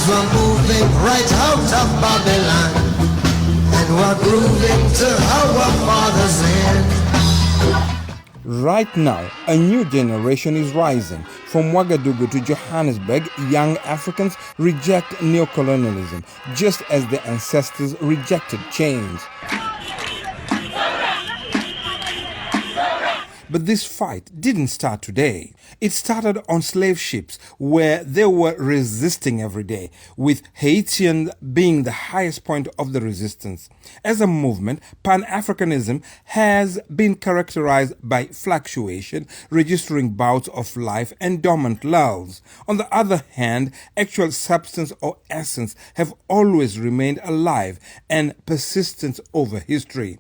we're moving right out of Babylon, and we're grooving to our Father's end. Right now, a new generation is rising. From Ouagadougou to Johannesburg, young Africans reject neocolonialism, just as their ancestors rejected change. But this fight didn't start today. It started on slave ships where they were resisting every day, with Haitians being the highest point of the resistance. As a movement, Pan-Africanism has been characterized by fluctuation, registering bouts of life and dormant lulls. On the other hand, actual substance or essence have always remained alive and persistent over history.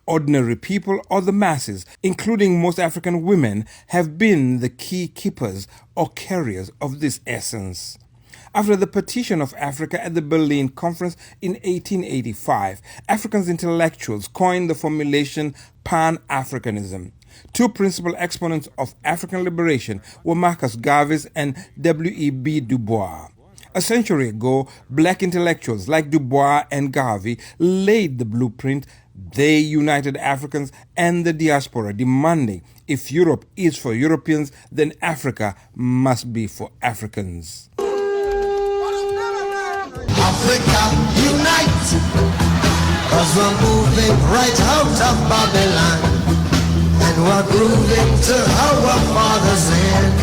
Ordinary people or the masses, including most African women, have been the key keepers or carriers of this essence. After the partition of Africa at the Berlin Conference in 1885, African intellectuals coined the formulation Pan-Africanism. Two principal exponents of African liberation were Marcus Garvey and W.E.B. Du Bois. A century ago, black intellectuals like Du Bois and Garvey laid the blueprint. They united Africans and the diaspora, demanding if Europe is for Europeans, then Africa must be for Africans. Africa, unite, 'cause we're moving right out of Babylon, and we're grooving to our Father's end.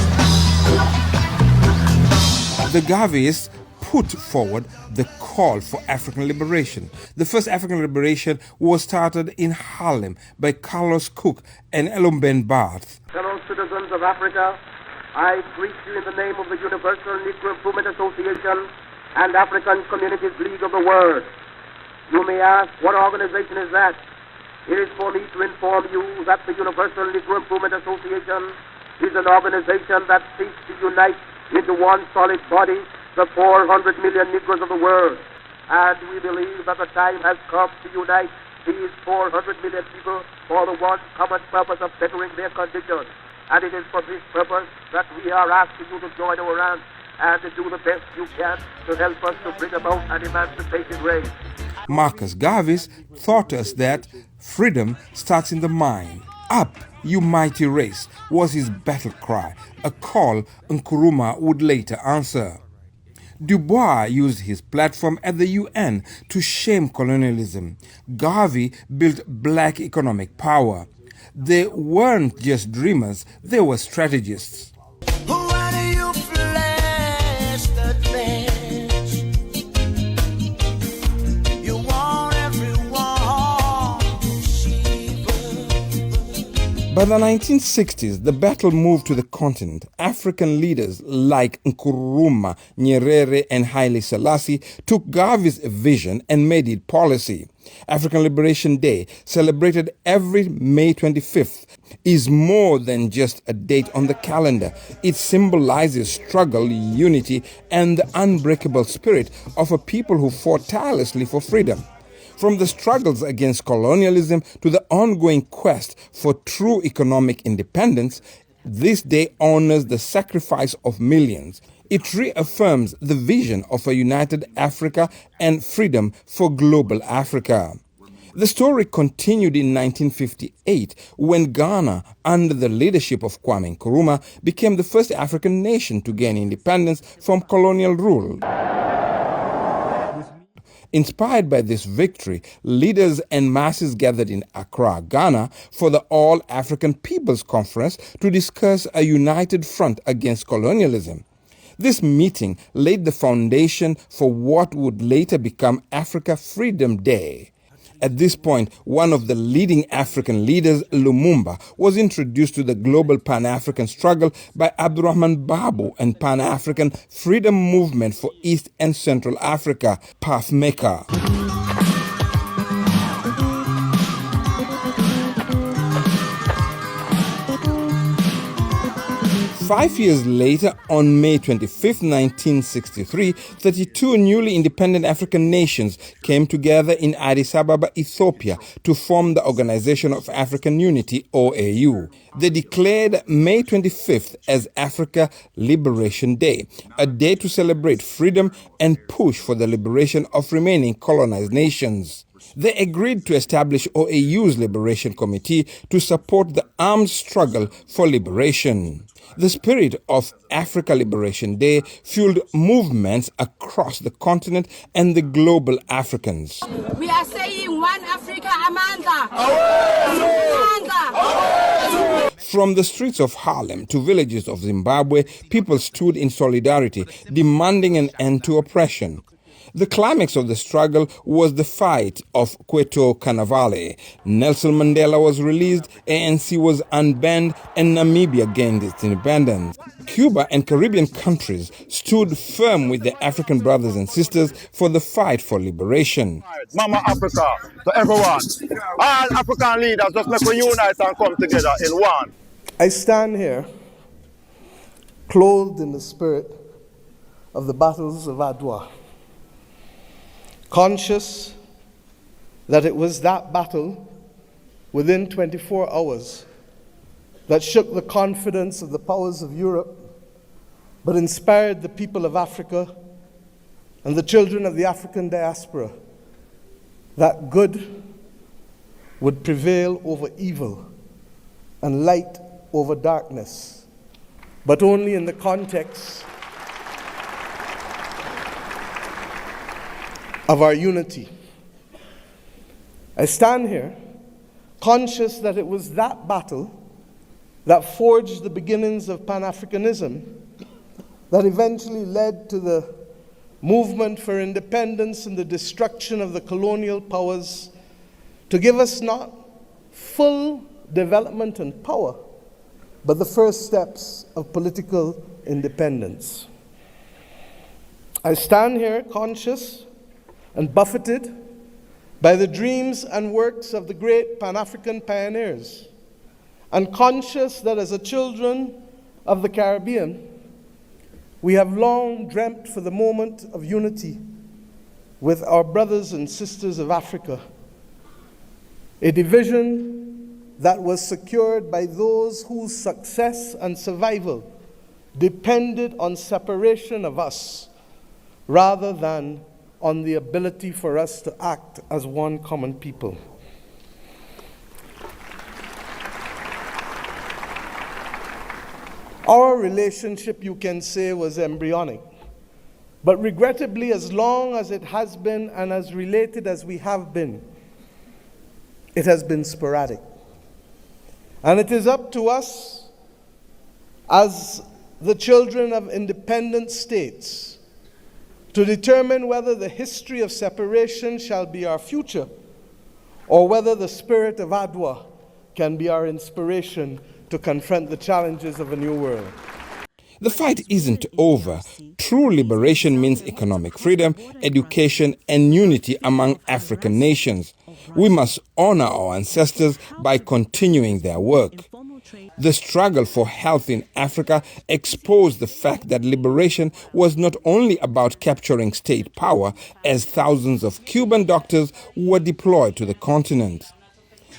The Garveyists put forward the call for African liberation. The first African liberation was started in Harlem by Carlos Cook and Elomben Barth. Fellow citizens of Africa, I greet you in the name of the Universal Negro Improvement Association and African Communities League of the World. You may ask, what organization is that? It is for me to inform you that the Universal Negro Improvement Association is an organization that seeks to unite into one solid body the 400 million Negroes of the world. And we believe that the time has come to unite these 400 million people for the one common purpose of bettering their condition. And it is for this purpose that we are asking you to join our ranks and to do the best you can to help us to bring about an emancipated race. Marcus Garvey taught us that freedom starts in the mind. Up, you mighty race, was his battle cry, a call Nkrumah would later answer. Du Bois used his platform at the UN to shame colonialism. Garvey built black economic power. They weren't just dreamers, they were strategists. By the 1960s, the battle moved to the continent. African leaders like Nkrumah, Nyerere, and Haile Selassie took Garvey's vision and made it policy. African Liberation Day, celebrated every May 25th, is more than just a date on the calendar. It symbolizes struggle, unity, and the unbreakable spirit of a people who fought tirelessly for freedom. From the struggles against colonialism to the ongoing quest for true economic independence, this day honors the sacrifice of millions. It reaffirms the vision of a united Africa and freedom for global Africa. The story continued in 1958 when Ghana, under the leadership of Kwame Nkrumah, became the first African nation to gain independence from colonial rule. Inspired by this victory, leaders and masses gathered in Accra, Ghana for the All-African People's Conference to discuss a united front against colonialism. This meeting laid the foundation for what would later become Africa Freedom Day. At this point, one of the leading African leaders, Lumumba, was introduced to the global Pan-African struggle by Abdurrahman Babu and Pan-African Freedom Movement for East and Central Africa, PAFMECA. 5 years later, on May 25, 1963, 32 newly independent African nations came together in Addis Ababa, Ethiopia, to form the Organization of African Unity, OAU. They declared May 25th as Africa Liberation Day, a day to celebrate freedom and push for the liberation of remaining colonized nations. They agreed to establish OAU's Liberation Committee to support the armed struggle for liberation. The spirit of Africa Liberation Day fueled movements across the continent and the global Africans. We are saying one Africa, Amanda. From the streets of Harlem to villages of Zimbabwe, people stood in solidarity, demanding an end to oppression. The climax of the struggle was the fight of Kweto Kanavale. Nelson Mandela was released, ANC was unbanned, and Namibia gained its independence. Cuba and Caribbean countries stood firm with their African brothers and sisters for the fight for liberation. Mama Africa, to everyone, all African leaders, just make we unite and come together in one. I stand here clothed in the spirit of the battles of Adwa, conscious that it was that battle within 24 hours that shook the confidence of the powers of Europe, but inspired the people of Africa and the children of the African diaspora that good would prevail over evil and light over darkness, but only in the context of our unity. I stand here conscious that it was that battle that forged the beginnings of Pan-Africanism that eventually led to the movement for independence and the destruction of the colonial powers to give us not full development and power, but the first steps of political independence. I stand here conscious and buffeted by the dreams and works of the great Pan-African pioneers, and conscious that as a children of the Caribbean, we have long dreamt for the moment of unity with our brothers and sisters of Africa, a division that was secured by those whose success and survival depended on separation of us rather than on the ability for us to act as one common people. Our relationship, you can say, was embryonic, but regrettably, as long as it has been and as related as we have been, it has been sporadic. And it is up to us as the children of independent states to determine whether the history of separation shall be our future or whether the spirit of Adwa can be our inspiration to confront the challenges of a new world. The fight isn't over. True liberation means economic freedom, education, and unity among African nations. We must honor our ancestors by continuing their work. The struggle for health in Africa exposed the fact that liberation was not only about capturing state power, as thousands of Cuban doctors were deployed to the continent.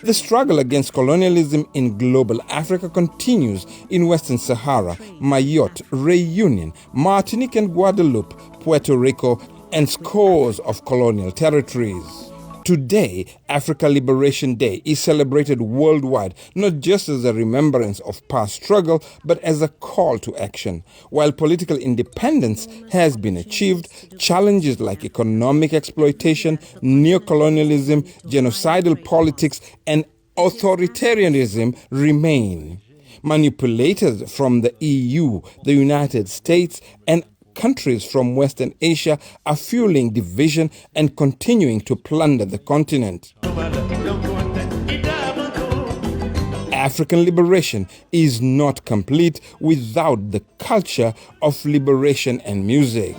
The struggle against colonialism in global Africa continues in Western Sahara, Mayotte, Reunion, Martinique and Guadeloupe, Puerto Rico, and scores of colonial territories. Today, Africa Liberation Day is celebrated worldwide, not just as a remembrance of past struggle, but as a call to action. While political independence has been achieved, challenges like economic exploitation, neocolonialism, genocidal politics, and authoritarianism remain. Manipulators from the EU, the United States, and countries from Western Asia are fueling division and continuing to plunder the continent. African liberation is not complete without the culture of liberation and music.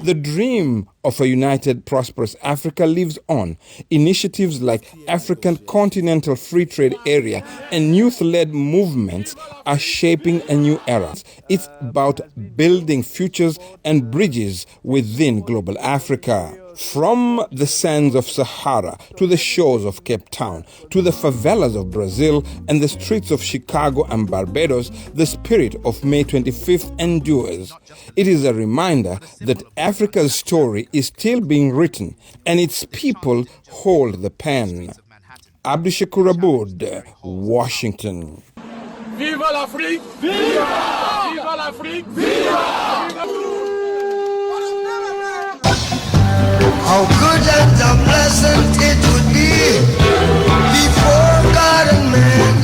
The dream of a united, prosperous Africa lives on. Initiatives like African Continental Free Trade Area and youth-led movements are shaping a new era. It's about building futures and bridges within global Africa. From the sands of Sahara to the shores of Cape Town to the favelas of Brazil and the streets of Chicago and Barbados, the spirit of May 25th endures. It is a reminder that Africa's story is still being written and its people hold the pen. Abdulshakur Aboud, Washington. Viva l'Afrique! Viva! Viva l'Afrique! Viva! How good and how pleasant it would be before God and man